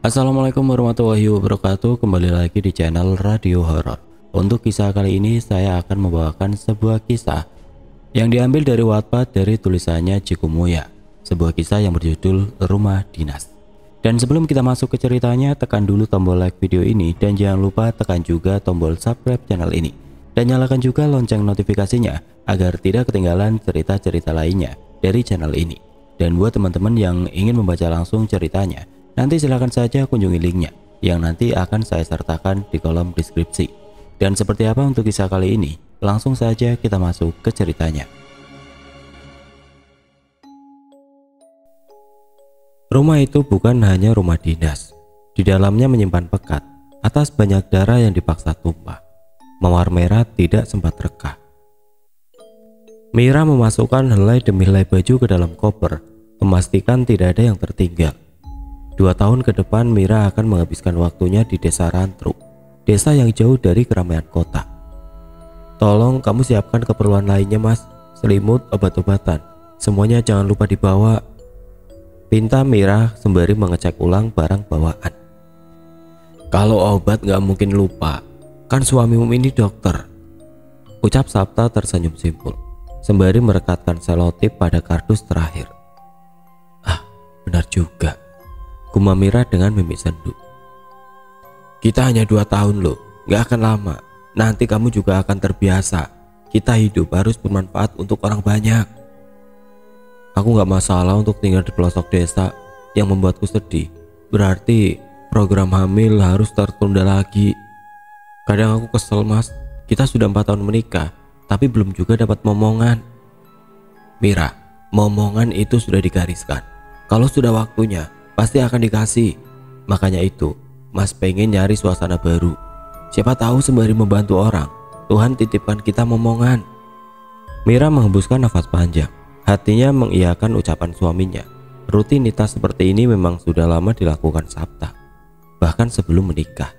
Assalamualaikum warahmatullahi wabarakatuh. Kembali lagi di channel Radio Horor. Untuk kisah kali ini saya akan membawakan sebuah kisah yang diambil dari Wattpad dari tulisannya Cikumoya. Sebuah kisah yang berjudul Rumah Dinas. Dan sebelum kita masuk ke ceritanya, tekan dulu tombol like video ini dan jangan lupa tekan juga tombol subscribe channel ini. Dan nyalakan juga lonceng notifikasinya agar tidak ketinggalan cerita-cerita lainnya dari channel ini. Dan buat teman-teman yang ingin membaca langsung ceritanya, nanti silahkan saja kunjungi linknya yang nanti akan saya sertakan di kolom deskripsi. Dan seperti apa untuk kisah kali ini? Langsung saja kita masuk ke ceritanya. Rumah itu bukan hanya rumah dinas. Di dalamnya menyimpan pekat atas banyak darah yang dipaksa tumpah. Mawar merah tidak sempat reka. Mira memasukkan helai demi helai baju ke dalam koper, memastikan tidak ada yang tertinggal. 2 tahun ke depan Mira akan menghabiskan waktunya di desa Rantruk, desa yang jauh dari keramaian kota. Tolong kamu siapkan keperluan lainnya mas, selimut, obat-obatan, semuanya jangan lupa dibawa. Pinta Mira sembari mengecek ulang barang bawaan. Kalau obat gak mungkin lupa, kan suamimu ini dokter, ucap Sapta tersenyum simpul, sembari merekatkan selotip pada kardus terakhir. Ah, benar juga, gumam Mira dengan mimik sendu. Kita hanya 2 tahun loh, gak akan lama. Nanti kamu juga akan terbiasa. Kita hidup harus bermanfaat untuk orang banyak. Aku gak masalah untuk tinggal di pelosok desa. Yang membuatku sedih, berarti program hamil harus tertunda lagi. Kadang aku kesel mas, kita sudah 4 tahun menikah, tapi belum juga dapat momongan. Mira, momongan itu sudah digariskan. Kalau sudah waktunya pasti akan dikasih. Makanya itu mas pengen nyari suasana baru. Siapa tahu sembari membantu orang, Tuhan titipkan kita momongan. Mira menghembuskan nafas panjang. Hatinya mengiyakan ucapan suaminya. Rutinitas seperti ini memang sudah lama dilakukan Sapta, bahkan sebelum menikah.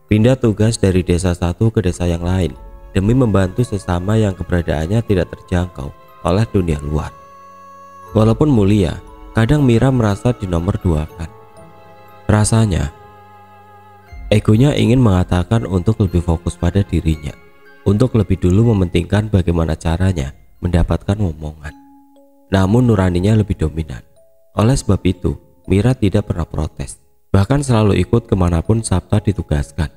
Pindah tugas dari desa satu ke desa yang lain demi membantu sesama yang keberadaannya tidak terjangkau oleh dunia luar. Walaupun mulia, kadang Mira merasa dinomor duakan. Rasanya, egonya ingin mengatakan untuk lebih fokus pada dirinya, untuk lebih dulu mementingkan bagaimana caranya mendapatkan omongan. Namun nuraninya lebih dominan. Oleh sebab itu, Mira tidak pernah protes, bahkan selalu ikut kemanapun Sapta ditugaskan.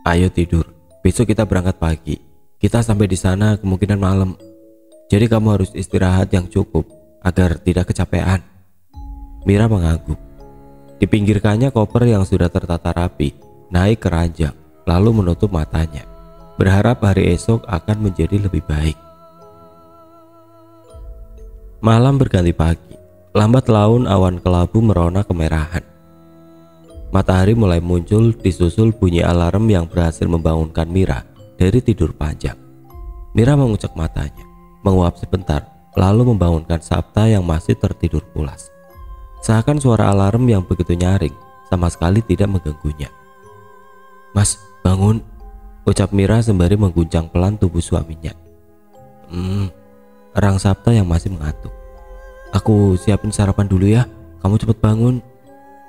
Ayo tidur, besok kita berangkat pagi. Kita sampai di sana kemungkinan malam. Jadi kamu harus istirahat yang cukup agar tidak kecapean. Mira mengangguk. Dipinggirkannya koper yang sudah tertata rapi, naik ke ranjang, lalu menutup matanya, berharap hari esok akan menjadi lebih baik. Malam berganti pagi, lambat laun awan kelabu merona kemerahan. Matahari mulai muncul disusul bunyi alarm yang berhasil membangunkan Mira dari tidur panjang. Mira mengucek matanya, menguap sebentar, lalu membangunkan Sapta yang masih tertidur pulas. Seakan suara alarm yang begitu nyaring sama sekali tidak mengganggunya. Mas, bangun, ucap Mira sembari mengguncang pelan tubuh suaminya. Erang Sapta yang masih mengantuk. Aku siapin sarapan dulu ya, kamu cepat bangun,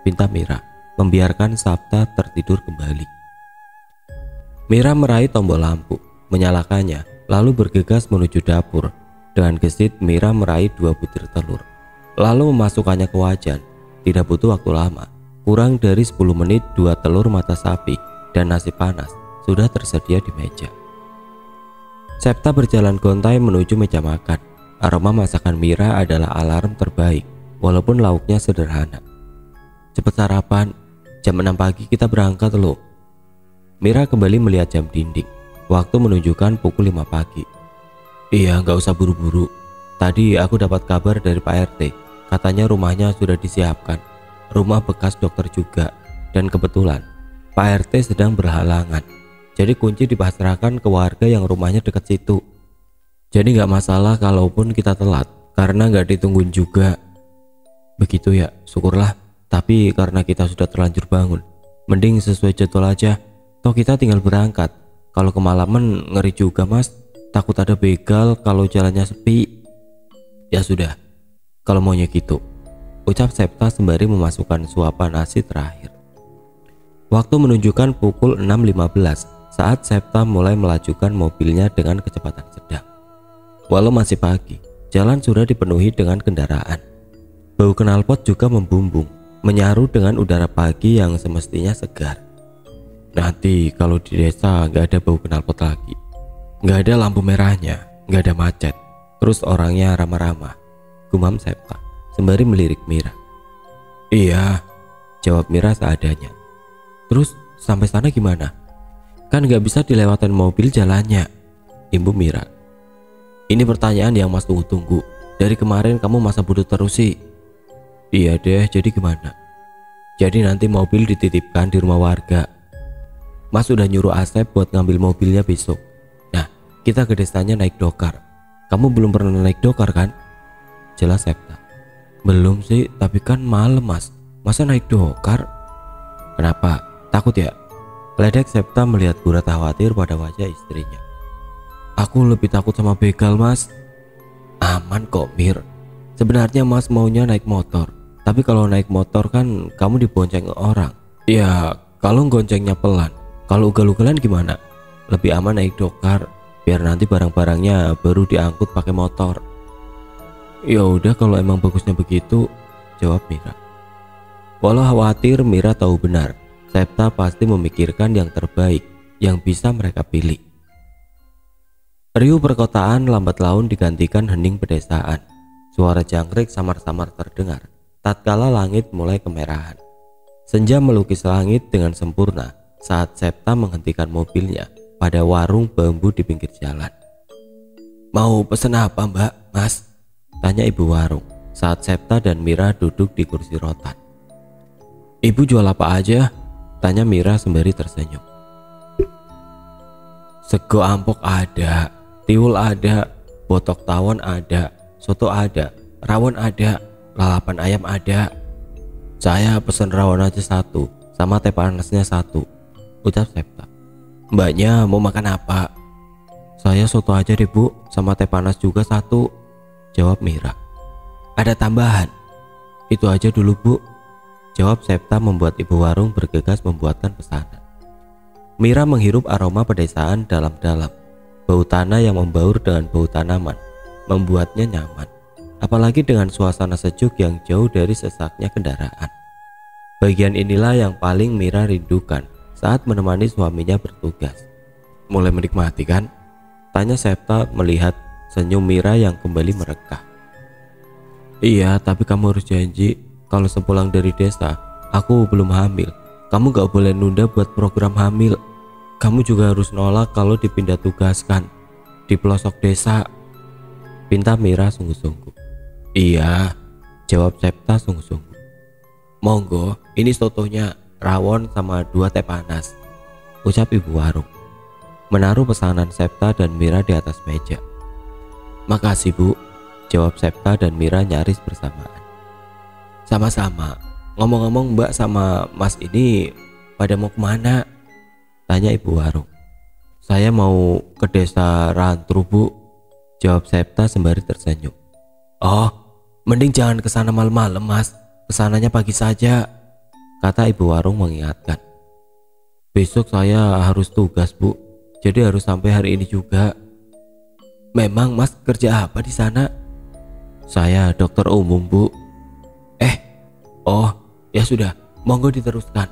pinta Mira, membiarkan Sapta tertidur kembali. Mira meraih tombol lampu, menyalakannya, lalu bergegas menuju dapur. Dengan gesit Mira meraih 2 butir telur, lalu memasukkannya ke wajan. Tidak butuh waktu lama, kurang dari 10 menit 2 telur mata sapi dan nasi panas sudah tersedia di meja. Septa berjalan gontai menuju meja makan. Aroma masakan Mira adalah alarm terbaik, walaupun lauknya sederhana. Cepat sarapan, jam 6 pagi kita berangkat loh. Mira kembali melihat jam dinding. Waktu menunjukkan pukul 5 pagi. Iya, gak usah buru-buru. Tadi aku dapat kabar dari Pak RT. Katanya rumahnya sudah disiapkan. Rumah bekas dokter juga. Dan kebetulan Pak RT sedang berhalangan. Jadi kunci dipasrahkan ke warga yang rumahnya dekat situ. Jadi gak masalah kalaupun kita telat, karena gak ditungguin juga. Begitu ya, syukurlah. Tapi karena kita sudah terlanjur bangun, mending sesuai jadwal aja. Toh kita tinggal berangkat. Kalau kemalaman ngeri juga mas. Takut ada begal kalau jalannya sepi. Ya sudah, kalau maunya gitu, ucap Septa sembari memasukkan suapan nasi terakhir. Waktu menunjukkan pukul 6.15 saat Septa mulai melajukan mobilnya dengan kecepatan sedang. Walau masih pagi, jalan sudah dipenuhi dengan kendaraan. Bau knalpot juga membumbung, menyaru dengan udara pagi yang semestinya segar. Nanti kalau di desa nggak ada bau knalpot lagi, nggak ada lampu merahnya, nggak ada macet, terus orangnya ramah-ramah, gumam Septa sembari melirik Mira. Iya, jawab Mira seadanya. Terus sampai sana gimana? Kan nggak bisa dilewatin mobil jalannya, imbu Mira. Ini pertanyaan yang Mas tunggu-tunggu. Dari kemarin kamu masa bodoh terus sih. Iya deh, jadi gimana? Jadi nanti mobil dititipkan di rumah warga. Mas udah nyuruh Asep buat ngambil mobilnya besok. Nah, kita ke desanya naik dokar. Kamu belum pernah naik dokar kan? Jelas Septa. Belum sih, tapi kan malam Mas. Masa naik dokar? Kenapa? Takut ya? Ledek Septa melihat Burat khawatir pada wajah istrinya. Aku lebih takut sama begal Mas. Aman kok Mir. Sebenarnya Mas maunya naik motor. Tapi kalau naik motor kan kamu dibonceng orang. Ya kalau goncengnya pelan. Kalau ugal-ugalan gimana? Lebih aman naik dokar. Biar nanti barang-barangnya baru diangkut pakai motor. Ya udah kalau emang bagusnya begitu, jawab Mira. Walau khawatir, Mira tahu benar Septa pasti memikirkan yang terbaik yang bisa mereka pilih. Riuh perkotaan lambat laun digantikan hening pedesaan. Suara jangkrik samar-samar terdengar tatkala langit mulai kemerahan. Senja melukis langit dengan sempurna saat Septa menghentikan mobilnya pada warung bambu di pinggir jalan. Mau pesen apa Mbak, Mas? Tanya ibu warung saat Septa dan Mira duduk di kursi rotan. Ibu jual apa aja? Tanya Mira sembari tersenyum. Sego ampok ada, tiwul ada, botok tawon ada, soto ada, rawon ada, lalapan ayam ada. Saya pesen rawon aja satu, sama teh panasnya satu, ucap Septa. Mbaknya mau makan apa? Saya soto aja deh Bu, sama teh panas juga satu, jawab Mira. Ada tambahan? Itu aja dulu Bu, jawab Septa membuat ibu warung bergegas membuatkan pesanan. Mira menghirup aroma pedesaan dalam-dalam. Bau tanah yang membaur dengan bau tanaman membuatnya nyaman. Apalagi dengan suasana sejuk yang jauh dari sesaknya kendaraan. Bagian inilah yang paling Mira rindukan saat menemani suaminya bertugas. Mulai menikmati kan? Tanya Septa melihat senyum Mira yang kembali merekah. Iya, tapi kamu harus janji kalau sepulang dari desa aku belum hamil. Kamu gak boleh nunda buat program hamil. Kamu juga harus nolak kalau dipindah tugaskan di pelosok desa, pinta Mira sungguh-sungguh. Iya, jawab Septa sungguh-sungguh. Monggo, ini sotonya, rawon sama 2 teh panas, ucap ibu warung menaruh pesanan Septa dan Mira di atas meja. Makasih Bu, jawab Septa dan Mira nyaris bersamaan. Sama-sama. Ngomong-ngomong Mbak sama Mas ini pada mau kemana? Tanya ibu warung. Saya mau ke desa Rantru Bu, jawab Septa sembari tersenyum. Oh, mending jangan ke sana malam-malam Mas, kesananya pagi saja, kata ibu warung mengingatkan. Besok saya harus tugas Bu, jadi harus sampai hari ini juga. Memang Mas kerja apa di sana? Saya dokter umum Bu. Oh ya sudah, monggo diteruskan,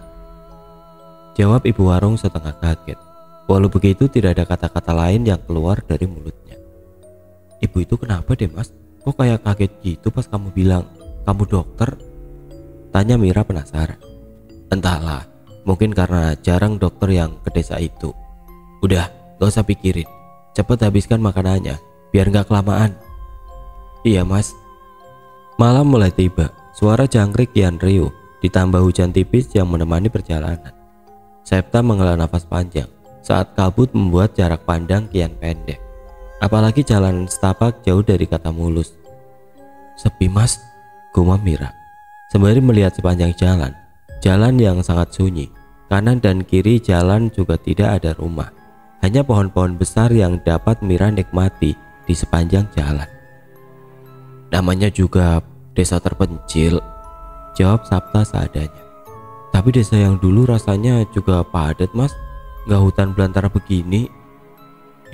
jawab ibu warung setengah kaget. Walau begitu tidak ada kata-kata lain yang keluar dari mulutnya. Ibu itu kenapa deh Mas? Kok kayak kaget gitu pas kamu bilang kamu dokter? Tanya Mira penasaran. Entahlah, mungkin karena jarang dokter yang ke desa itu. Udah, gak usah pikirin, cepet habiskan makanannya biar gak kelamaan. Iya Mas. Malam mulai tiba, suara jangkrik kian riuh ditambah hujan tipis yang menemani perjalanan. Septa menghela nafas panjang saat kabut membuat jarak pandang kian pendek. Apalagi jalan setapak jauh dari kata mulus. Sepi Mas, gumam Mira sembari melihat sepanjang jalan. Jalan yang sangat sunyi. Kanan dan kiri jalan juga tidak ada rumah. Hanya pohon-pohon besar yang dapat Mira nikmati di sepanjang jalan. Namanya juga desa terpencil, jawab Septa seadanya. Tapi desa yang dulu rasanya juga padat mas, nggak hutan belantara begini.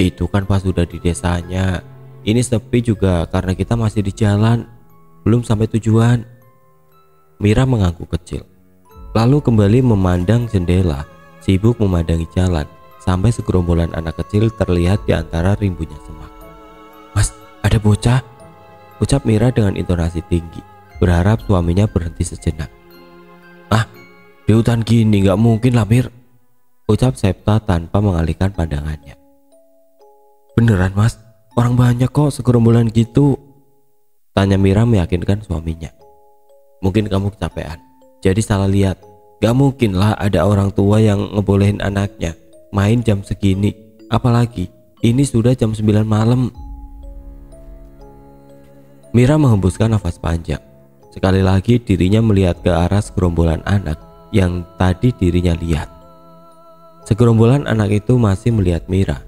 Itu kan pas sudah di desanya. Ini sepi juga karena kita masih di jalan, belum sampai tujuan. Mira mengangguk kecil, lalu kembali memandang jendela, sibuk memandangi jalan, sampai segerombolan anak kecil terlihat di antara rimbunya semak. Mas, ada bocah, ucap Mira dengan intonasi tinggi, berharap suaminya berhenti sejenak. Ah, di hutan gini nggak mungkin lah Mir, ucap Septa tanpa mengalihkan pandangannya. Beneran mas, orang banyak kok segerombolan gitu, tanya Mira meyakinkan suaminya. Mungkin kamu kecapean, jadi salah lihat. Gak mungkin lah ada orang tua yang ngebolehin anaknya main jam segini, apalagi ini sudah jam 9 malam. Mira menghembuskan nafas panjang. Sekali lagi dirinya melihat ke arah segerombolan anak yang tadi dirinya lihat. Segerombolan anak itu masih melihat Mira.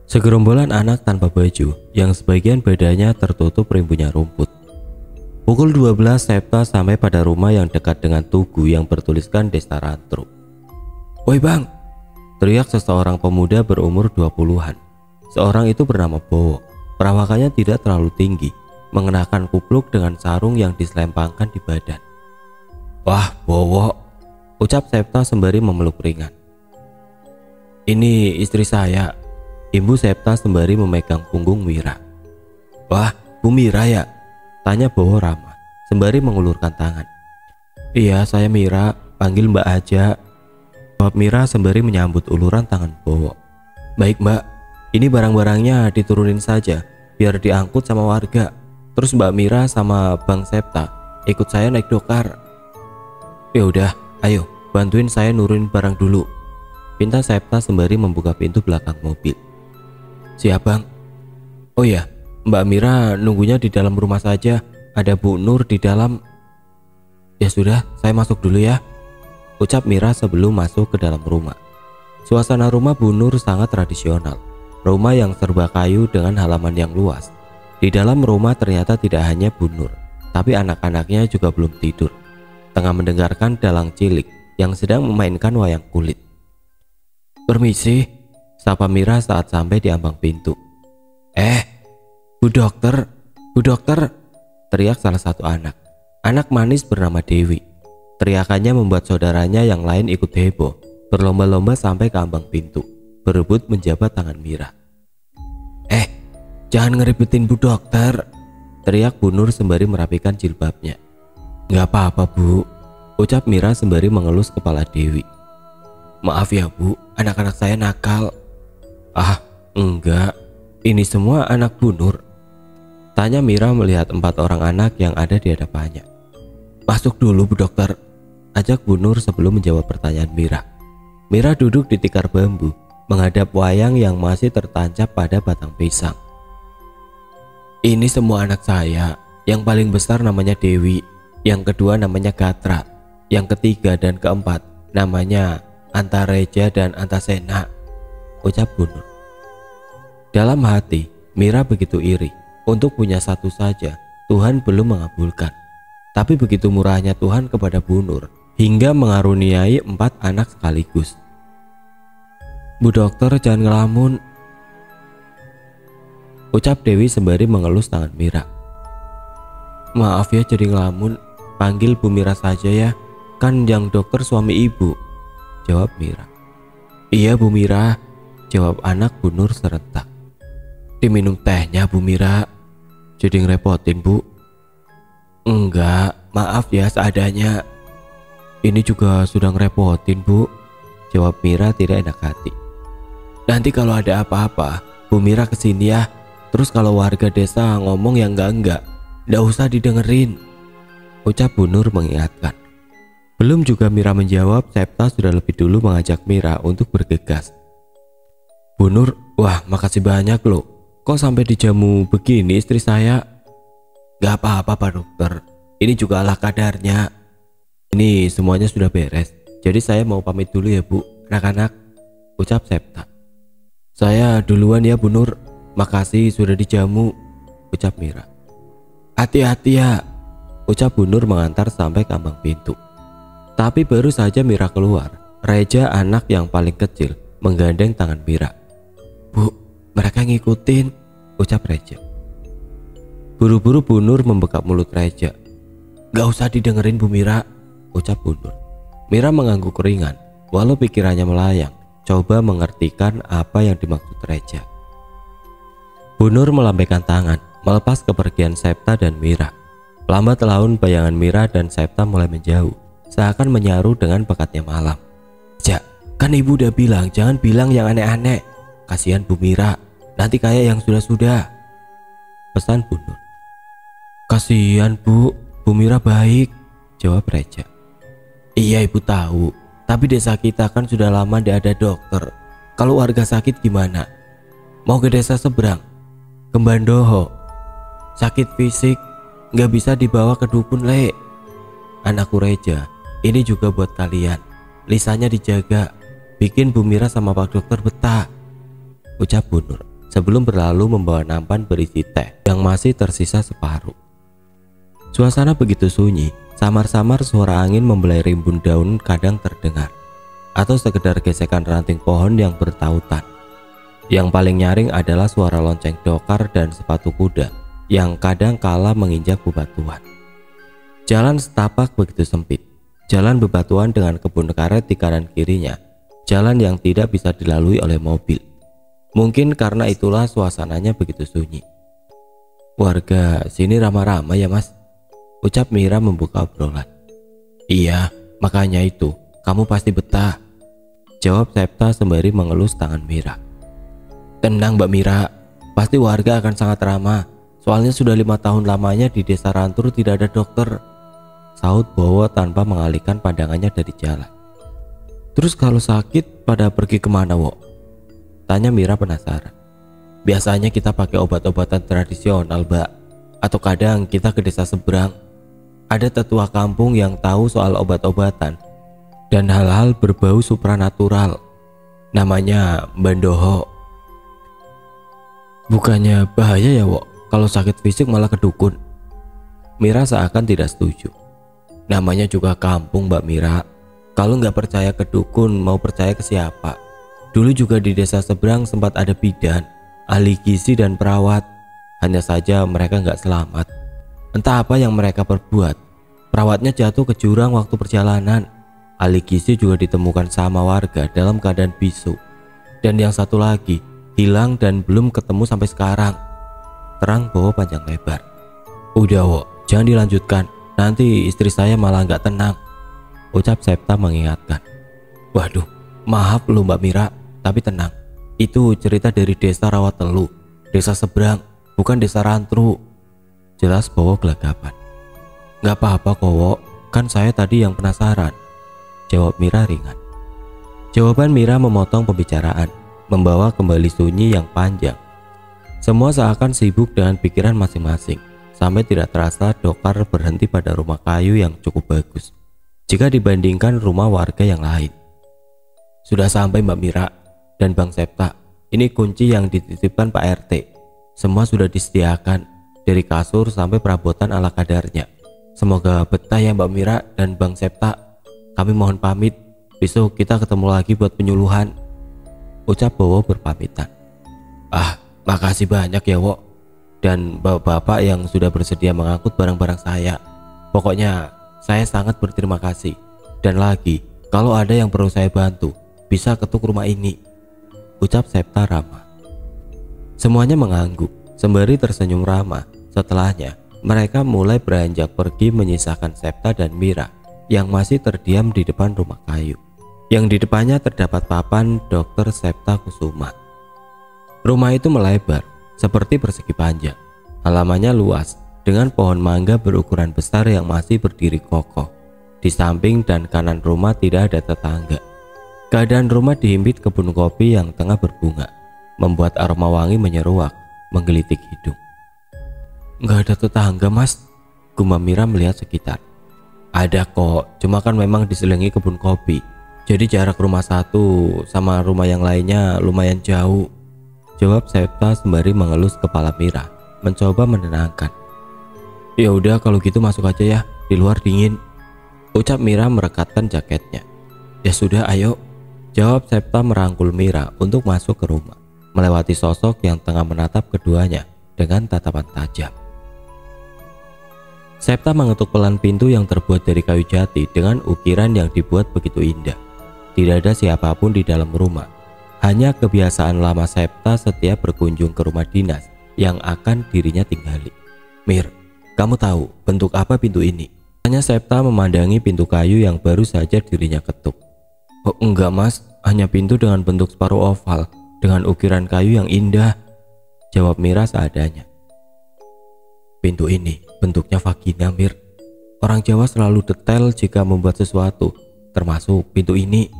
Segerombolan anak tanpa baju yang sebagian badannya tertutup rimbunnya rumput. Pukul 12 Septa sampai pada rumah yang dekat dengan tugu yang bertuliskan Desa Rantruk. Woi bang, teriak seseorang pemuda berumur 20-an. Seorang itu bernama Bowo. Perawakannya tidak terlalu tinggi, mengenakan kupluk dengan sarung yang diselempangkan di badan. Wah Bowo, ucap Septa sembari memeluk ringan. Ini istri saya, Ibu Septa sembari memegang punggung Mira. Wah, Bu Mira ya? Tanya Bowo ramah, sembari mengulurkan tangan. Iya, saya Mira, panggil Mbak aja, jawab Mira sembari menyambut uluran tangan Bowo. Baik Mbak, ini barang-barangnya diturunin saja, biar diangkut sama warga. Terus Mbak Mira sama Bang Septa ikut saya naik dokar. Ya udah, ayo bantuin saya nurunin barang dulu, pinta Septa sembari membuka pintu belakang mobil. Siap bang. Oh ya, Mbak Mira nunggunya di dalam rumah saja, ada Bu Nur di dalam. Ya sudah, saya masuk dulu ya, ucap Mira sebelum masuk ke dalam rumah. Suasana rumah Bu Nur sangat tradisional. Rumah yang serba kayu dengan halaman yang luas. Di dalam rumah ternyata tidak hanya Bu Nur, tapi anak-anaknya juga belum tidur, tengah mendengarkan dalang cilik yang sedang memainkan wayang kulit. Permisi, sapa Mira saat sampai di ambang pintu. Bu dokter, teriak salah satu anak. Anak manis bernama Dewi. Teriakannya membuat saudaranya yang lain ikut heboh, berlomba-lomba sampai ke ambang pintu, berebut menjabat tangan Mira. Jangan ngeribetin Bu dokter, teriak Bu Nur sembari merapikan jilbabnya. Gak apa-apa Bu, ucap Mira sembari mengelus kepala Dewi. Maaf ya Bu, anak-anak saya nakal. Ah, enggak, ini semua anak Bu Nur, tanya Mira melihat 4 orang anak yang ada di hadapannya. Masuk dulu Bu dokter, ajak Bu Nur sebelum menjawab pertanyaan Mira. Mira duduk di tikar bambu, menghadap wayang yang masih tertancap pada batang pisang. Ini semua anak saya, yang paling besar namanya Dewi, yang kedua namanya Gatra, yang ketiga dan keempat namanya Antareja dan Antasena, ucap Bu Nur. Dalam hati, Mira begitu iri. Untuk punya satu saja, Tuhan belum mengabulkan. Tapi begitu murahnya Tuhan kepada Bu Nur, hingga mengaruniai 4 anak sekaligus. Bu dokter jangan ngelamun, ucap Dewi sembari mengelus tangan Mira. Maaf ya jadi ngelamun, panggil Bu Mira saja ya, kan yang dokter suami ibu, jawab Mira. Iya Bu Mira, jawab anak Bu Nur serentak. Diminum tehnya Bu Mira, jadi ngerepotin Bu. Enggak, maaf ya seadanya. Ini juga sudah ngerepotin Bu, jawab Mira tidak enak hati. Nanti kalau ada apa-apa Bu Mira kesini ya. Terus kalau warga desa ngomong yang enggak usah didengerin, ucap Bu Nur mengingatkan. Belum juga Mira menjawab, Septa sudah lebih dulu mengajak Mira untuk bergegas. Bu Nur, wah makasih banyak loh, kok sampai dijamu begini istri saya? Gak apa-apa Pak dokter, ini juga ala kadarnya. Ini semuanya sudah beres, jadi saya mau pamit dulu ya Bu, anak-anak, ucap Septa. Saya duluan ya Bu Nur, makasih sudah dijamu, ucap Mira. Hati-hati ya, ucap Bu Nur mengantar sampai ke ambang pintu. Tapi baru saja Mira keluar, Reja anak yang paling kecil menggandeng tangan Mira. "Bu, mereka ngikutin," ucap Reja. Buru-buru Bu Nur membekap mulut Reja. "Gak usah didengerin Bu Mira," ucap Bu Nur. Mira mengangguk ringan, walau pikirannya melayang, coba mengertikan apa yang dimaksud Reja. Bu Nur melambaikan tangan, melepas kepergian Septa dan Mira. Lambat laun bayangan Mira dan Septa mulai menjauh, seakan menyaru dengan pekatnya malam. "Ja, kan ibu udah bilang jangan bilang yang aneh-aneh. Kasihan Bu Mira, nanti kayak yang sudah-sudah," pesan Bu Nur. "Kasihan Bu, Bu Mira baik," jawab Reja. "Iya ibu tahu, tapi desa kita kan sudah lama tidak ada dokter. Kalau warga sakit gimana? Mau ke desa seberang, ke Bandoho. Sakit fisik nggak bisa dibawa ke dukun le. Anakku Reja, ini juga buat kalian. Lisannya dijaga, bikin Bu Mira sama Pak Dokter betah," ucap Bu Nur sebelum berlalu membawa nampan berisi teh yang masih tersisa separuh. Suasana begitu sunyi, samar-samar suara angin membelai rimbun daun kadang terdengar, atau sekedar gesekan ranting pohon yang bertautan. Yang paling nyaring adalah suara lonceng dokar dan sepatu kuda yang kadang kala menginjak bebatuan. Jalan setapak begitu sempit, jalan bebatuan dengan kebun karet di kanan kirinya, jalan yang tidak bisa dilalui oleh mobil. Mungkin karena itulah suasananya begitu sunyi. "Warga sini ramah-ramah ya Mas?" ucap Mira membuka obrolan. "Iya, makanya itu, kamu pasti betah," jawab Septa sembari mengelus tangan Mira. "Tenang Mbak Mira, pasti warga akan sangat ramah. Soalnya sudah 5 tahun lamanya di desa Rantur tidak ada dokter," sahut Bowo tanpa mengalihkan pandangannya dari jalan. "Terus kalau sakit pada pergi kemana Wo?" tanya Mira penasaran. "Biasanya kita pakai obat-obatan tradisional Mbak, atau kadang kita ke desa seberang. Ada tetua kampung yang tahu soal obat-obatan dan hal-hal berbau supranatural. Namanya Bandoho." "Bukannya bahaya ya Wok, kalau sakit fisik malah ke dukun?" Mira seakan tidak setuju. "Namanya juga kampung Mbak Mira. Kalau nggak percaya ke dukun, mau percaya ke siapa? Dulu juga di desa seberang sempat ada bidan, ahli gizi dan perawat. Hanya saja mereka nggak selamat. Entah apa yang mereka perbuat. Perawatnya jatuh ke jurang waktu perjalanan. Ahli gizi juga ditemukan sama warga dalam keadaan bisu. Dan yang satu lagi hilang dan belum ketemu sampai sekarang," terang Bowo panjang lebar. "Udah Wo, jangan dilanjutkan. Nanti istri saya malah nggak tenang," ucap Septa mengingatkan. "Waduh, maaf loh Mbak Mira, tapi tenang. Itu cerita dari desa Rawatelu, desa seberang, bukan desa Rantru," jelas Bowo gelagapan. "Nggak apa-apa kok Wo, kan saya tadi yang penasaran," jawab Mira ringan. Jawaban Mira memotong pembicaraan, membawa kembali sunyi yang panjang. Semua seakan sibuk dengan pikiran masing-masing, sampai tidak terasa dokar berhenti pada rumah kayu yang cukup bagus jika dibandingkan rumah warga yang lain. "Sudah sampai Mbak Mira dan Bang Septa. Ini kunci yang dititipkan Pak RT. Semua sudah disediakan, dari kasur sampai perabotan ala kadarnya. Semoga betah ya Mbak Mira dan Bang Septa. Kami mohon pamit, besok kita ketemu lagi buat penyuluhan," ucap Bowo berpamitan. "Ah, makasih banyak ya Wo, dan bapak-bapak yang sudah bersedia mengangkut barang-barang saya. Pokoknya saya sangat berterima kasih. Dan lagi, kalau ada yang perlu saya bantu, bisa ketuk rumah ini," ucap Septa ramah. Semuanya mengangguk, sembari tersenyum ramah. Setelahnya, mereka mulai beranjak pergi menyisakan Septa dan Mira yang masih terdiam di depan rumah kayu. Yang di depannya terdapat papan Dr. Septa Kusuma. Rumah itu melebar, seperti persegi panjang. Halamannya luas, dengan pohon mangga berukuran besar yang masih berdiri kokoh. Di samping dan kanan rumah tidak ada tetangga. Keadaan rumah dihimpit kebun kopi yang tengah berbunga, membuat aroma wangi menyeruak, menggelitik hidung. "Nggak ada tetangga Mas," gumam Mira melihat sekitar. "Ada kok, cuma kan memang diselingi kebun kopi. Jadi jarak rumah satu sama rumah yang lainnya lumayan jauh," jawab Septa sembari mengelus kepala Mira, mencoba menenangkan. "Ya udah kalau gitu masuk aja ya, di luar dingin," ucap Mira merekatkan jaketnya. Ya sudah, ayo, jawab Septa merangkul Mira untuk masuk ke rumah, melewati sosok yang tengah menatap keduanya dengan tatapan tajam. Septa mengetuk pelan pintu yang terbuat dari kayu jati dengan ukiran yang dibuat begitu indah. Tidak ada siapapun di dalam rumah, hanya kebiasaan lama Septa setiap berkunjung ke rumah dinas yang akan dirinya tinggali. Mir, kamu tahu bentuk apa pintu ini? Tanya Septa memandangi pintu kayu yang baru saja dirinya ketuk. Oh enggak mas, hanya pintu dengan bentuk separuh oval dengan ukiran kayu yang indah, jawab Mira seadanya. Pintu ini bentuknya vagina, Mir. Orang Jawa selalu detail jika membuat sesuatu, termasuk pintu ini.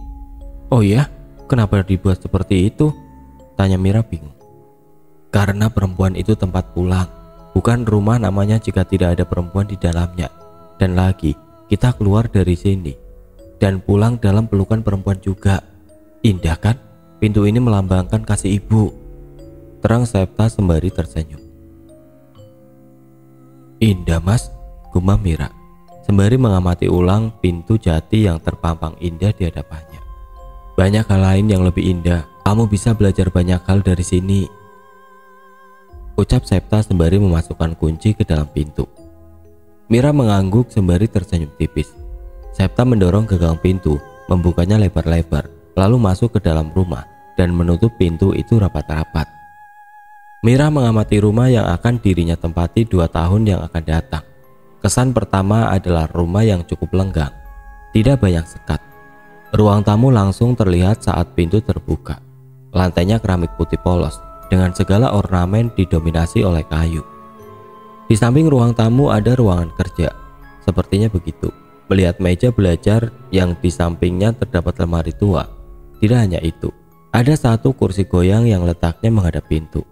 Oh iya, kenapa dibuat seperti itu? Tanya Mira bingung. Karena perempuan itu tempat pulang, bukan rumah namanya jika tidak ada perempuan di dalamnya. Dan lagi, kita keluar dari sini dan pulang dalam pelukan perempuan juga. Indah kan? Pintu ini melambangkan kasih ibu, terang Septa sembari tersenyum. Indah mas, gumam Mira sembari mengamati ulang pintu jati yang terpampang indah di hadapannya. Banyak hal lain yang lebih indah, kamu bisa belajar banyak hal dari sini, ucap Septa sembari memasukkan kunci ke dalam pintu. Mira mengangguk sembari tersenyum tipis. Septa mendorong gagang pintu, membukanya lebar-lebar, lalu masuk ke dalam rumah dan menutup pintu itu rapat-rapat. Mira mengamati rumah yang akan dirinya tempati 2 tahun yang akan datang. Kesan pertama adalah rumah yang cukup lenggang, tidak banyak sekat. Ruang tamu langsung terlihat saat pintu terbuka. Lantainya keramik putih polos dengan segala ornamen didominasi oleh kayu. Di samping ruang tamu ada ruangan kerja, sepertinya begitu. Melihat meja belajar yang di sampingnya terdapat lemari tua. Tidak hanya itu, ada satu kursi goyang yang letaknya menghadap pintu.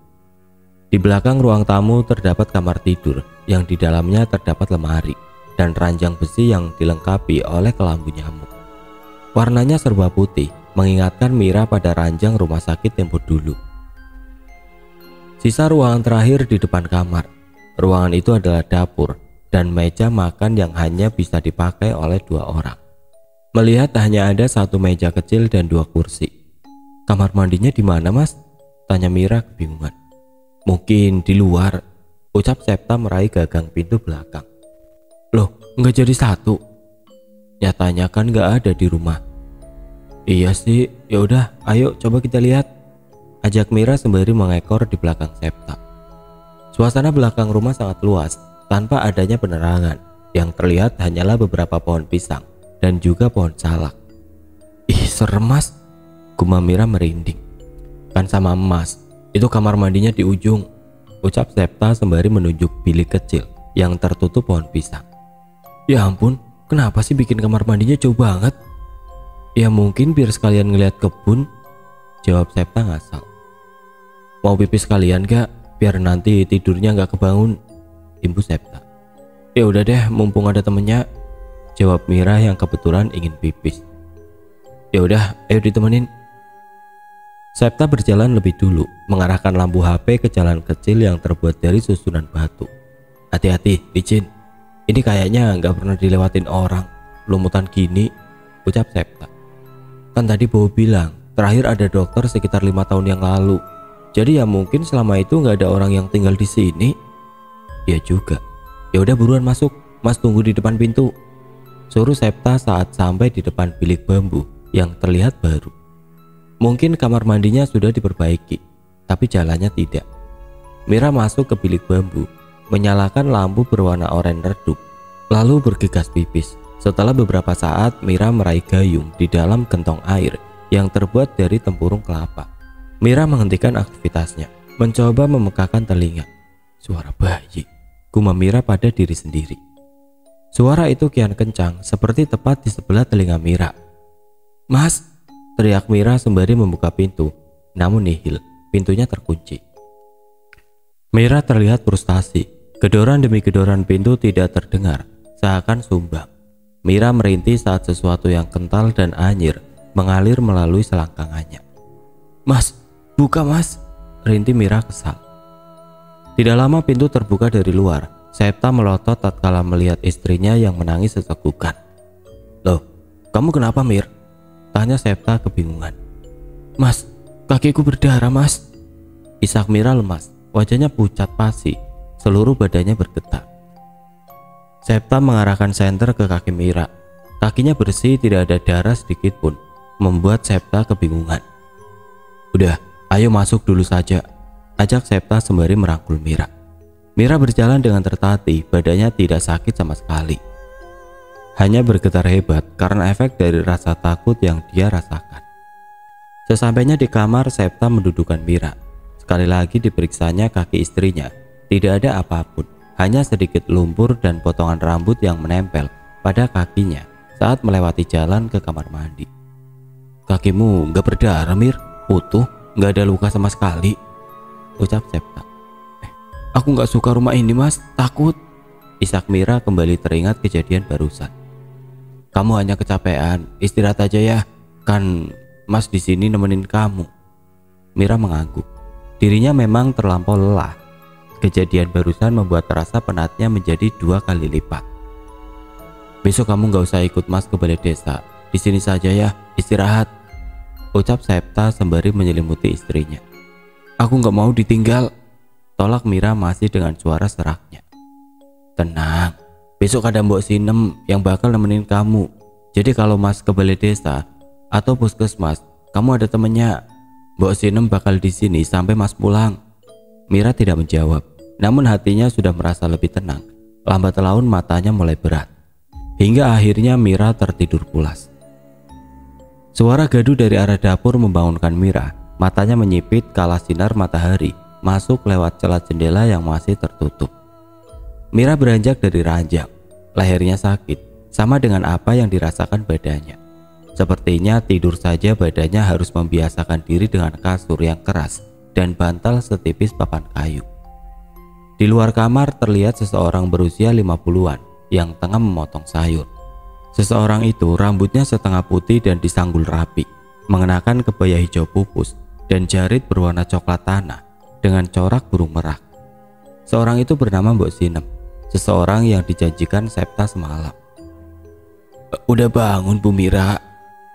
Di belakang ruang tamu terdapat kamar tidur yang di dalamnya terdapat lemari dan ranjang besi yang dilengkapi oleh kelambu nyamuk. Warnanya serba putih, mengingatkan Mira pada ranjang rumah sakit tempo dulu. Sisa ruangan terakhir di depan kamar. Ruangan itu adalah dapur dan meja makan yang hanya bisa dipakai oleh 2 orang. Melihat hanya ada 1 meja kecil dan 2 kursi. Kamar mandinya di mana mas? Tanya Mira kebingungan. Mungkin di luar, ucap Septa meraih gagang pintu belakang. Loh, nggak jadi 1? Nyatanya kan nggak ada di rumah. Iya sih, ya udah, ayo coba kita lihat, ajak Mira sembari mengekor di belakang Septa. Suasana belakang rumah sangat luas, tanpa adanya penerangan. Yang terlihat hanyalah beberapa pohon pisang dan juga pohon salak. Ih, serem mas, gumam Mira merinding. Kan sama emas, itu kamar mandinya di ujung, ucap Septa sembari menunjuk bilik kecil yang tertutup pohon pisang. Ya ampun, kenapa sih bikin kamar mandinya jauh banget? Ya mungkin biar sekalian ngeliat kebun, jawab Septa ngasal. Mau pipis sekalian gak? Biar nanti tidurnya nggak kebangun, imbu Septa. Ya udah deh, mumpung ada temennya, jawab Mira yang kebetulan ingin pipis. Ya udah, ayo ditemenin. Septa berjalan lebih dulu, mengarahkan lampu HP ke jalan kecil yang terbuat dari susunan batu. Hati-hati, licin. Ini kayaknya nggak pernah dilewatin orang, lumutan gini, ucap Septa. Kan tadi Bowo bilang, terakhir ada dokter sekitar 5 tahun yang lalu. Jadi ya mungkin selama itu nggak ada orang yang tinggal di sini. Ya juga. Ya udah buruan masuk, mas tunggu di depan pintu, suruh Septa saat sampai di depan bilik bambu yang terlihat baru. Mungkin kamar mandinya sudah diperbaiki, tapi jalannya tidak. Mira masuk ke bilik bambu, menyalakan lampu berwarna oranye redup, lalu bergegas pipis. Setelah beberapa saat, Mira meraih gayung di dalam gentong air yang terbuat dari tempurung kelapa. Mira menghentikan aktivitasnya, mencoba memekakan telinga. Suara bayi, gumam Mira pada diri sendiri. Suara itu kian kencang, seperti tepat di sebelah telinga Mira. Mas, teriak Mira sembari membuka pintu, namun nihil, pintunya terkunci. Mira terlihat frustasi, gedoran demi gedoran pintu tidak terdengar, seakan sumbang. Mira merintih saat sesuatu yang kental dan anyir mengalir melalui selangkangannya. Mas, buka mas, rintih Mira kesal. Tidak lama pintu terbuka dari luar. Septa melotot tatkala melihat istrinya yang menangis sesegukan. Kamu kenapa, Mir? Tanya Septa kebingungan. Mas, kakiku berdarah, Mas. Isak Mira lemas, wajahnya pucat pasi, seluruh badannya bergetar. Septa mengarahkan senter ke kaki Mira. Kakinya bersih, tidak ada darah sedikit pun, membuat Septa kebingungan. Udah, ayo masuk dulu saja, ajak Septa sembari merangkul Mira. Mira berjalan dengan tertatih, badannya tidak sakit sama sekali. Hanya bergetar hebat karena efek dari rasa takut yang dia rasakan. Sesampainya di kamar, Septa mendudukkan Mira. Sekali lagi diperiksanya kaki istrinya. Tidak ada apapun, hanya sedikit lumpur dan potongan rambut yang menempel pada kakinya saat melewati jalan ke kamar mandi. Kakimu gak berdarah, Mir? Utuh, gak ada luka sama sekali, ucap Septa. Aku gak suka rumah ini, Mas, takut. Isak Mira kembali teringat kejadian barusan. Kamu hanya kecapean, istirahat aja ya. Kan Mas di sini nemenin kamu. Mira mengangguk. Dirinya memang terlampau lelah. Kejadian barusan membuat rasa penatnya menjadi 2 kali lipat. Besok kamu gak usah ikut Mas ke balai desa. Di sini saja ya, istirahat, ucap Septa sembari menyelimuti istrinya. Aku gak mau ditinggal, tolak Mira masih dengan suara seraknya. Tenang, besok ada Mbok Sinem yang bakal nemenin kamu. Jadi kalau Mas ke balai desa atau puskesmas, kamu ada temennya. Mbok Sinem bakal di sini sampai Mas pulang. Mira tidak menjawab, namun hatinya sudah merasa lebih tenang. Lambat laun matanya mulai berat, hingga akhirnya Mira tertidur pulas. Suara gaduh dari arah dapur membangunkan Mira. Matanya menyipit kala sinar matahari masuk lewat celah jendela yang masih tertutup. Mira beranjak dari ranjang. Lehernya sakit, sama dengan apa yang dirasakan badannya. Sepertinya tidur saja badannya harus membiasakan diri dengan kasur yang keras dan bantal setipis papan kayu. Di luar kamar terlihat seseorang berusia 50-an yang tengah memotong sayur. Seseorang itu rambutnya setengah putih dan disanggul rapi, mengenakan kebaya hijau pupus dan jarit berwarna coklat tanah dengan corak burung merak. Seorang itu bernama Mbok Sinem, seseorang yang dijanjikan Septa semalam. Udah bangun Bu Mira?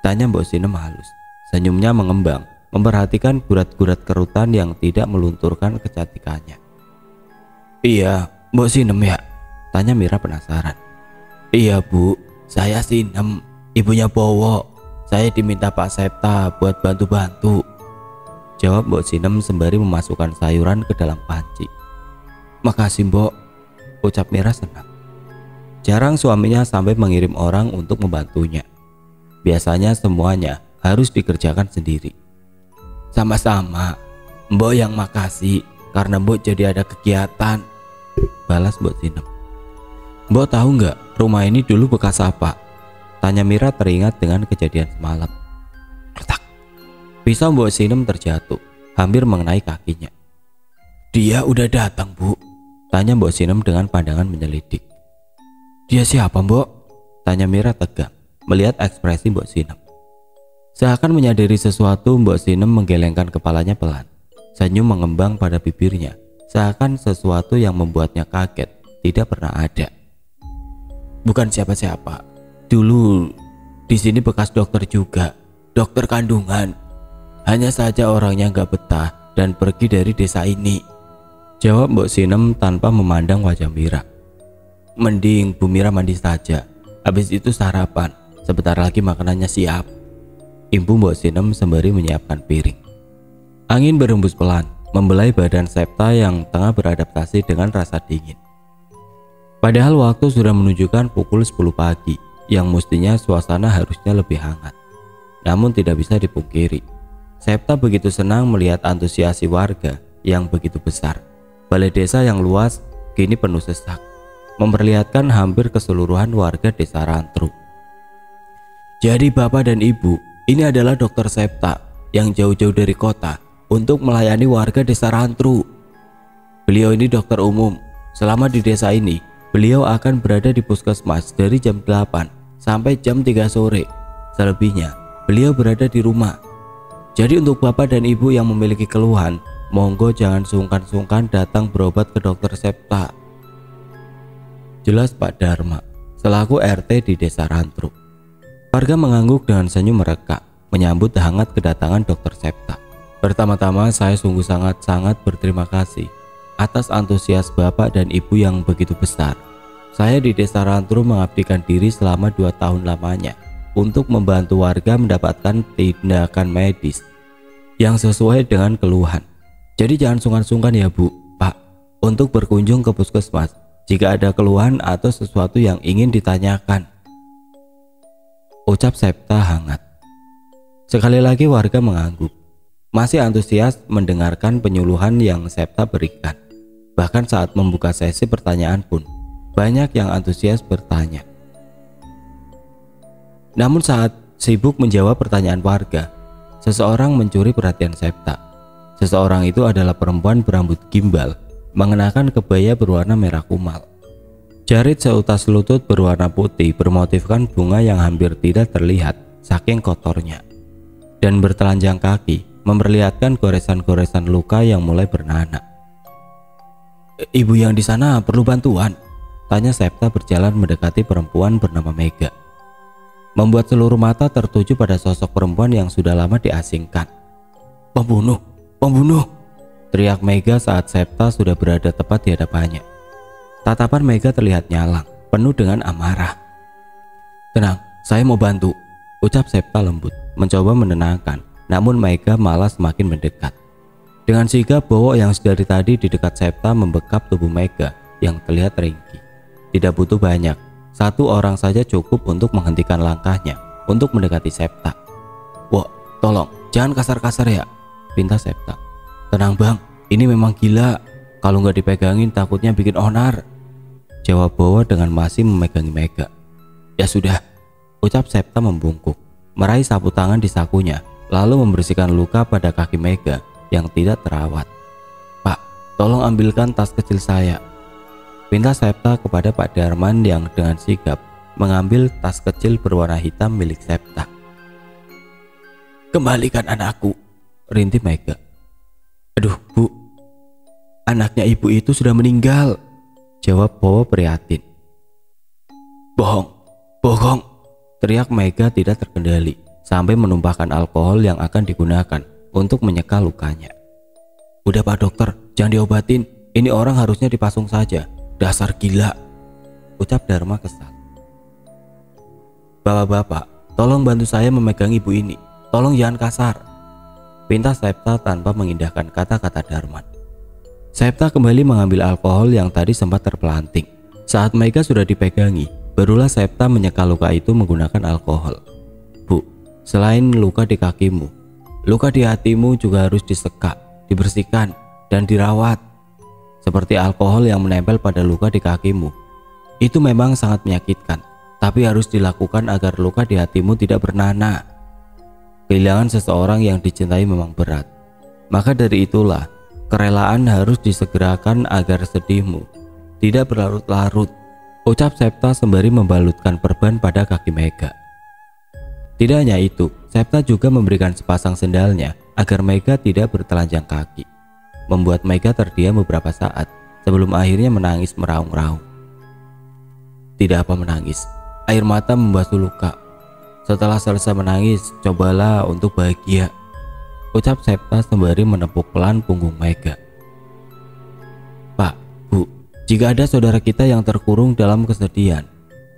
Tanya Mbok Sinem halus. Senyumnya mengembang, memperhatikan gurat-gurat kerutan yang tidak melunturkan kecantikannya. Iya, Mbok Sinem ya? Tanya Mira penasaran. Iya Bu, saya Sinem, ibunya Bowo. Saya diminta Pak Septa buat bantu-bantu, jawab Mbok Sinem sembari memasukkan sayuran ke dalam panci. Makasih Mbok, ucap Mira senang. Jarang suaminya sampai mengirim orang untuk membantunya. Biasanya semuanya harus dikerjakan sendiri. Sama-sama, Mbok yang makasih karena Mbok jadi ada kegiatan, balas Mbok Sinem. Mbok tahu nggak rumah ini dulu bekas apa? Tanya Mira teringat dengan kejadian semalam. Kletak. Pisau Mbok Sinem terjatuh, hampir mengenai kakinya. Dia udah datang Bu, tanya Mbok Sinem dengan pandangan menyelidik. Dia siapa Mbok? Tanya Mira tegang melihat ekspresi Mbok Sinem. Seakan menyadari sesuatu, Mbok Sinem menggelengkan kepalanya pelan. Senyum mengembang pada bibirnya, seakan sesuatu yang membuatnya kaget tidak pernah ada. Bukan siapa-siapa. Dulu di sini bekas dokter juga, dokter kandungan. Hanya saja orangnya nggak betah dan pergi dari desa ini, jawab Mbok Sinem tanpa memandang wajah Mira. Mending Bu Mira mandi saja, habis itu sarapan. Sebentar lagi makanannya siap, imbu Mbok Sinem sembari menyiapkan piring. Angin berhembus pelan, membelai badan Septa yang tengah beradaptasi dengan rasa dingin. Padahal waktu sudah menunjukkan pukul 10 pagi, yang mestinya suasana harusnya lebih hangat. Namun tidak bisa dipungkiri, Septa begitu senang melihat antusiasi warga yang begitu besar. Balai desa yang luas kini penuh sesak, memperlihatkan hampir keseluruhan warga desa Rantru. Jadi Bapak dan Ibu, ini adalah Dokter Septa yang jauh-jauh dari kota untuk melayani warga desa Rantru. Beliau ini dokter umum. Selama di desa ini, beliau akan berada di puskesmas dari jam 8 sampai jam 3 sore. Selebihnya, beliau berada di rumah. Jadi untuk Bapak dan Ibu yang memiliki keluhan, monggo jangan sungkan-sungkan datang berobat ke Dokter Septa, jelas Pak Dharma selaku RT di desa Rantru. Warga mengangguk dengan senyum mereka menyambut hangat kedatangan Dr. Septa. Pertama-tama saya sungguh sangat-sangat berterima kasih atas antusias Bapak dan Ibu yang begitu besar. Saya di Desa Rantrum mengabdikan diri selama 2 tahun lamanya untuk membantu warga mendapatkan tindakan medis yang sesuai dengan keluhan. Jadi jangan sungkan-sungkan ya Bu, Pak, untuk berkunjung ke puskesmas jika ada keluhan atau sesuatu yang ingin ditanyakan, ucap Septa hangat. Sekali lagi warga mengangguk, masih antusias mendengarkan penyuluhan yang Septa berikan. Bahkan saat membuka sesi pertanyaan pun banyak yang antusias bertanya. Namun saat sibuk menjawab pertanyaan warga, seseorang mencuri perhatian Septa. Seseorang itu adalah perempuan berambut gimbal, mengenakan kebaya berwarna merah kumal. Jarit seutas lutut berwarna putih bermotifkan bunga yang hampir tidak terlihat saking kotornya, dan bertelanjang kaki memperlihatkan goresan-goresan luka yang mulai bernanah. Ibu yang di sana perlu bantuan? Tanya Septa berjalan mendekati perempuan bernama Mega, membuat seluruh mata tertuju pada sosok perempuan yang sudah lama diasingkan. Pembunuh, pembunuh! Teriak Mega saat Septa sudah berada tepat di hadapannya. Tatapan Mega terlihat nyalang, penuh dengan amarah. Tenang, saya mau bantu, ucap Septa lembut, mencoba menenangkan. Namun Mega malah semakin mendekat. Dengan sigap bawok yang dari tadi di dekat Septa membekap tubuh Mega yang terlihat ringkih. Tidak butuh banyak, 1 orang saja cukup untuk menghentikan langkahnya untuk mendekati Septa. Wah, tolong jangan kasar-kasar ya, pinta Septa. Tenang bang, ini memang gila, kalau nggak dipegangin takutnya bikin onar, jawab Bowo dengan masih memegangi Mega. Ya sudah, ucap Septa membungkuk, meraih sapu tangan di sakunya, lalu membersihkan luka pada kaki Mega yang tidak terawat. Pak, tolong ambilkan tas kecil saya, pinta Septa kepada Pak Darman yang dengan sigap mengambil tas kecil berwarna hitam milik Septa. Kembalikan anakku, rintih Mega. Aduh Bu, anaknya ibu itu sudah meninggal, jawab Bowo prihatin. Bohong, bohong, teriak Mega tidak terkendali sampai menumpahkan alkohol yang akan digunakan untuk menyeka lukanya. Udah Pak Dokter, jangan diobatin, ini orang harusnya dipasung saja. Dasar gila, ucap Dharma kesal. Bapak-bapak, tolong bantu saya memegang ibu ini. Tolong jangan kasar, pinta Septa tanpa mengindahkan kata-kata Darman. Septa kembali mengambil alkohol yang tadi sempat terpelanting. Saat Mega sudah dipegangi, barulah Septa menyeka luka itu menggunakan alkohol. Bu, selain luka di kakimu, luka di hatimu juga harus diseka, dibersihkan, dan dirawat. Seperti alkohol yang menempel pada luka di kakimu. Itu memang sangat menyakitkan, tapi harus dilakukan agar luka di hatimu tidak bernanah. Kehilangan seseorang yang dicintai memang berat. Maka dari itulah, kerelaan harus disegerakan agar sedihmu tidak berlarut-larut, ucap Septa sembari membalutkan perban pada kaki Mega. Tidak hanya itu, Septa juga memberikan sepasang sendalnya agar Mega tidak bertelanjang kaki, membuat Mega terdiam beberapa saat sebelum akhirnya menangis meraung-raung. Tidak apa menangis, air mata membasuh luka. Setelah selesai menangis, cobalah untuk bahagia, ucap Septa sembari menepuk pelan punggung Mega. Pak, Bu, jika ada saudara kita yang terkurung dalam kesedihan,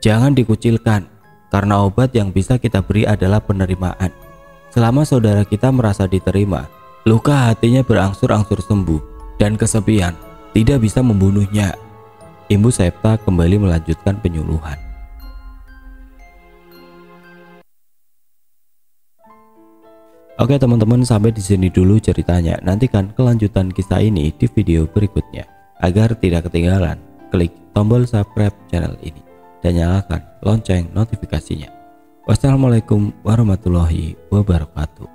jangan dikucilkan, karena obat yang bisa kita beri adalah penerimaan. Selama saudara kita merasa diterima, luka hatinya berangsur-angsur sembuh, dan kesepian tidak bisa membunuhnya. Ibu Septa kembali melanjutkan penyuluhan. Oke teman-teman, sampai di sini dulu ceritanya. Nantikan kelanjutan kisah ini di video berikutnya. Agar tidak ketinggalan, klik tombol subscribe channel ini dan nyalakan lonceng notifikasinya. Wassalamualaikum warahmatullahi wabarakatuh.